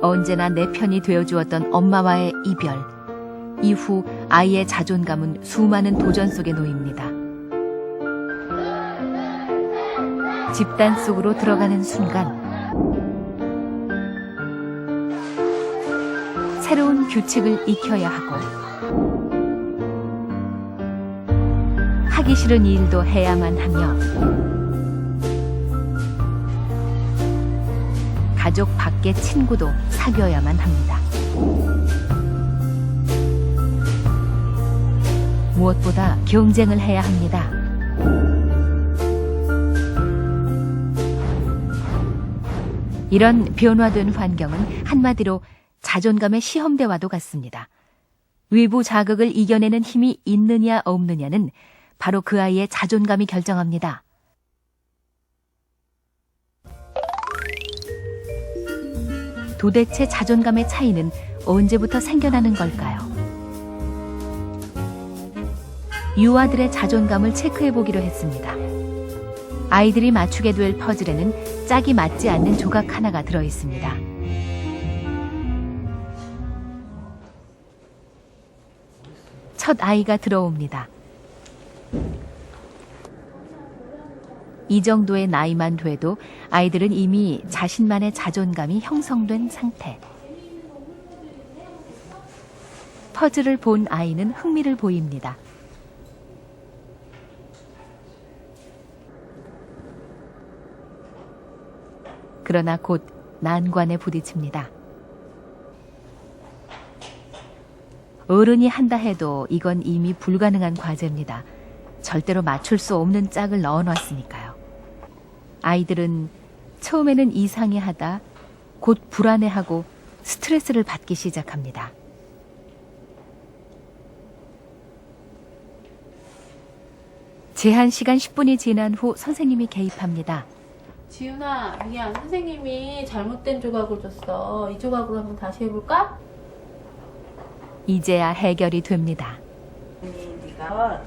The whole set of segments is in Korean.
언제나 내 편이 되어주었던 엄마와의 이별. 이후 아이의 자존감은 수많은 도전 속에 놓입니다. 집단 속으로 들어가는 순간 새로운 규칙을 익혀야 하고 하기 싫은 일도 해야만 하며 가족 밖의 친구도 사귀어야만 합니다. 무엇보다 경쟁을 해야 합니다. 이런 변화된 환경은 한마디로 자존감의 시험대와도 같습니다. 외부 자극을 이겨내는 힘이 있느냐 없느냐는 바로 그 아이의 자존감이 결정합니다. 도대체 자존감의 차이는 언제부터 생겨나는 걸까요? 유아들의 자존감을 체크해보기로 했습니다. 아이들이 맞추게 될 퍼즐에는 짝이 맞지 않는 조각 하나가 들어있습니다. 첫 아이가 들어옵니다. 이 정도의 나이만 돼도 아이들은 이미 자신만의 자존감이 형성된 상태. 퍼즐을 본 아이는 흥미를 보입니다. 그러나 곧 난관에 부딪힙니다. 어른이 한다 해도 이건 이미 불가능한 과제입니다. 절대로 맞출 수 없는 짝을 넣어놨으니까요. 아이들은 처음에는 이상해하다 곧 불안해하고 스트레스를 받기 시작합니다. 제한 시간 10분이 지난 후 선생님이 개입합니다. 지윤아, 미안. 선생님이 잘못된 조각을 줬어. 이 조각으로 한번 다시 해볼까? 이제야 해결이 됩니다. 네가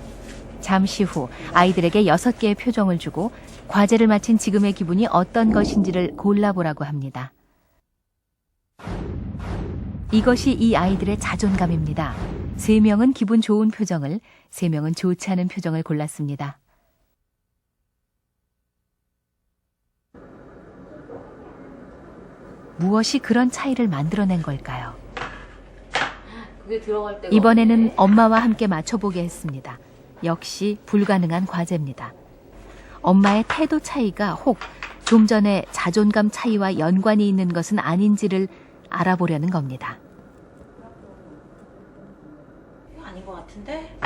잠시 후 아이들에게 6개의 표정을 주고 과제를 마친 지금의 기분이 어떤 것인지를 골라보라고 합니다. 이것이 이 아이들의 자존감입니다. 3명은 기분 좋은 표정을, 3명은 좋지 않은 표정을 골랐습니다. 무엇이 그런 차이를 만들어낸 걸까요? 그게 들어갈 때가 이번에는 없네. 엄마와 함께 맞춰보게 했습니다. 역시 불가능한 과제입니다. 엄마의 태도 차이가 혹 좀 전에 자존감 차이와 연관이 있는 것은 아닌지를 알아보려는 겁니다. 이거 아닌 것 같은데?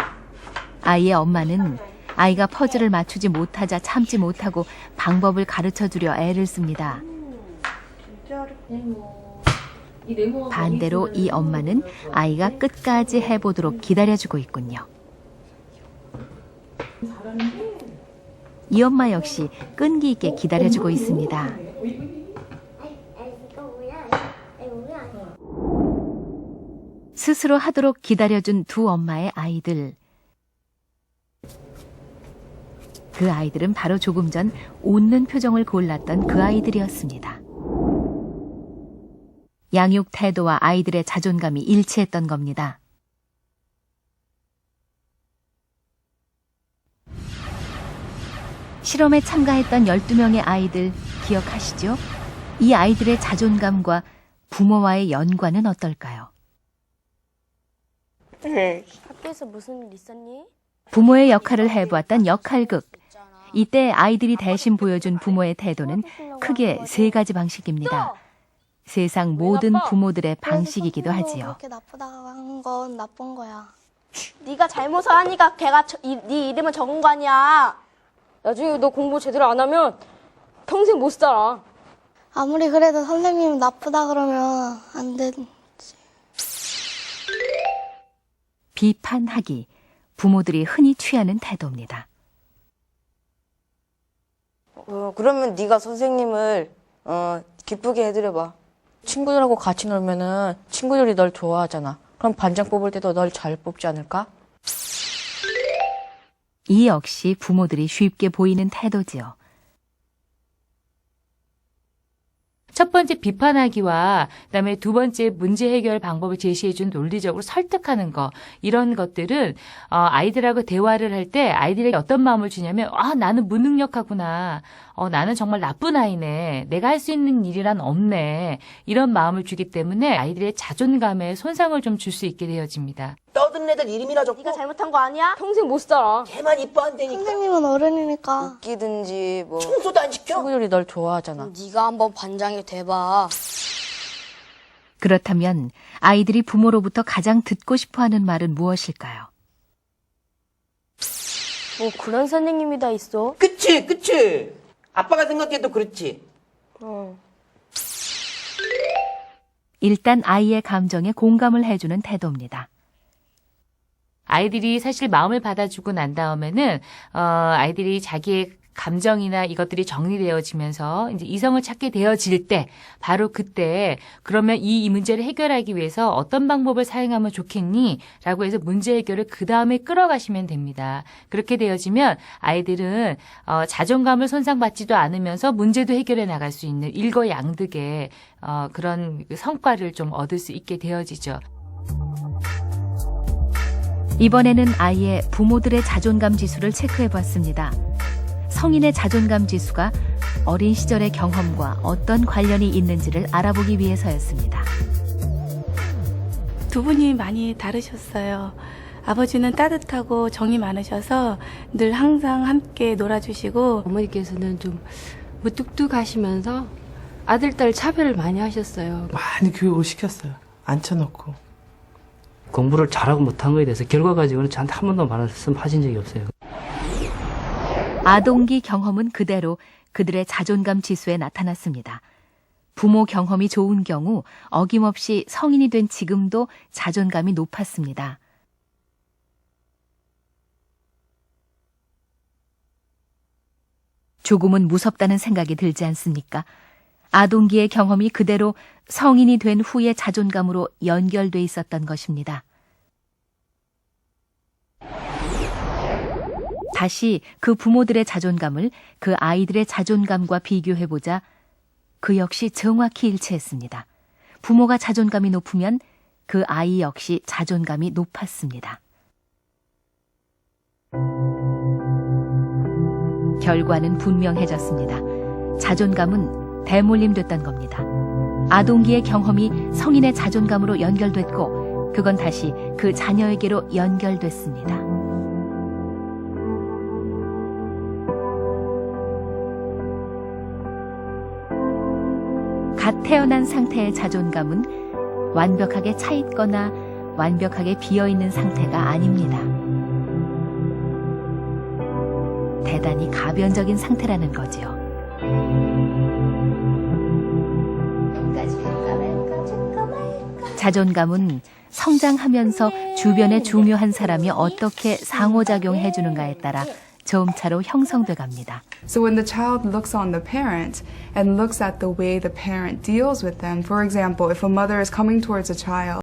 아이의 엄마는 아이가 퍼즐을 맞추지 못하자 참지 못하고 방법을 가르쳐주려 애를 씁니다. 진짜 반대로 이 엄마는 아이가 끝까지 해보도록 기다려주고 있군요. 이 엄마 역시 끈기 있게 기다려주고 있습니다. 스스로 하도록 기다려준 두 엄마의 아이들. 그 아이들은 바로 조금 전 웃는 표정을 골랐던 그 아이들이었습니다. 양육 태도와 아이들의 자존감이 일치했던 겁니다. 실험에 참가했던 12명의 아이들 기억하시죠? 이 아이들의 자존감과 부모와의 연관은 어떨까요? 학교에서 무슨 일 있었니? 부모의 역할을 해보았던 역할극. 이때 아이들이 대신 보여준 부모의 태도는 크게 3가지 방식입니다. 세상 모든 부모들의 방식이기도 하지요. 그렇게 나쁘다고 한 건 나쁜 거야. 네가 잘못을 하니까 걔가 네 이름을 적은 거 아니야. 나중에 너 공부 제대로 안 하면 평생 못 살아. 아무리 그래도 선생님이 나쁘다 그러면 안 되지. 비판하기. 부모들이 흔히 취하는 태도입니다. 그러면 네가 선생님을 기쁘게 해드려봐. 친구들하고 같이 놀면은 친구들이 널 좋아하잖아. 그럼 반장 뽑을 때도 널 잘 뽑지 않을까? 이 역시 부모들이 쉽게 보이는 태도지요. 첫 첫 번째 비판하기와 그다음에 두 번째 문제 해결 방법을 제시해준 논리적으로 설득하는 거 이런 것들은 아이들하고 대화를 할 때 아이들에게 어떤 마음을 주냐면 나는 무능력하구나. 나는 정말 나쁜 아이네. 내가 할 수 있는 일이란 없네. 이런 마음을 주기 때문에 아이들의 자존감에 손상을 좀 줄 수 있게 되어집니다. 떠드는 애들 이름이나 적고 네가 잘못한 거 아니야? 평생 못 살아. 걔만 이뻐한다니까. 선생님은 어른이니까. 웃기든지 뭐 청소도 안 시켜. 친구들이 널 좋아하잖아. 네가 한번 반장이 돼봐. 그렇다면 아이들이 부모로부터 가장 듣고 싶어하는 말은 무엇일까요? 뭐 그런 선생님이 다 있어? 그치. 아빠가 생각해도 그렇지. 일단 아이의 감정에 공감을 해주는 태도입니다. 아이들이 사실 마음을 받아주고 난 다음에는 아이들이 자기의 감정이나 이것들이 정리되어지면서 이제 이성을 찾게 되어질 때 바로 그때 그러면 이 문제를 해결하기 위해서 어떤 방법을 사용하면 좋겠니? 라고 해서 문제 해결을 그 다음에 끌어가시면 됩니다. 그렇게 되어지면 아이들은 자존감을 손상받지도 않으면서 문제도 해결해 나갈 수 있는 일거양득의 그런 성과를 좀 얻을 수 있게 되어지죠. 이번에는 아이의 부모들의 자존감 지수를 체크해 봤습니다. 성인의 자존감 지수가 어린 시절의 경험과 어떤 관련이 있는지를 알아보기 위해서였습니다. 두 분이 많이 다르셨어요. 아버지는 따뜻하고 정이 많으셔서 늘 항상 함께 놀아주시고 어머니께서는 좀 무뚝뚝하시면서 아들, 딸 차별을 많이 하셨어요. 많이 교육을 시켰어요. 앉혀놓고. 공부를 잘하고 못한 거에 대해서 결과 가지고는 저한테 한 번도 말씀하신 적이 없어요. 아동기 경험은 그대로 그들의 자존감 지수에 나타났습니다. 부모 경험이 좋은 경우 어김없이 성인이 된 지금도 자존감이 높았습니다. 조금은 무섭다는 생각이 들지 않습니까? 아동기의 경험이 그대로 성인이 된 후의 자존감으로 연결돼 있었던 것입니다. 다시 그 부모들의 자존감을 그 아이들의 자존감과 비교해보자 그 역시 정확히 일치했습니다. 부모가 자존감이 높으면 그 아이 역시 자존감이 높았습니다. 결과는 분명해졌습니다. 자존감은 대물림됐던 겁니다. 아동기의 경험이 성인의 자존감으로 연결됐고 그건 다시 그 자녀에게로 연결됐습니다. 갓 태어난 상태의 자존감은 완벽하게 차 있거나 완벽하게 비어 있는 상태가 아닙니다. 대단히 가변적인 상태라는 거지요. 자존감은 성장하면서 주변의 중요한 사람이 어떻게 상호작용해 주는가에 따라 점차로 형성돼 갑니다. So when the child looks on the parent and looks at the way the parent deals with them, for example, if a mother is coming towards a child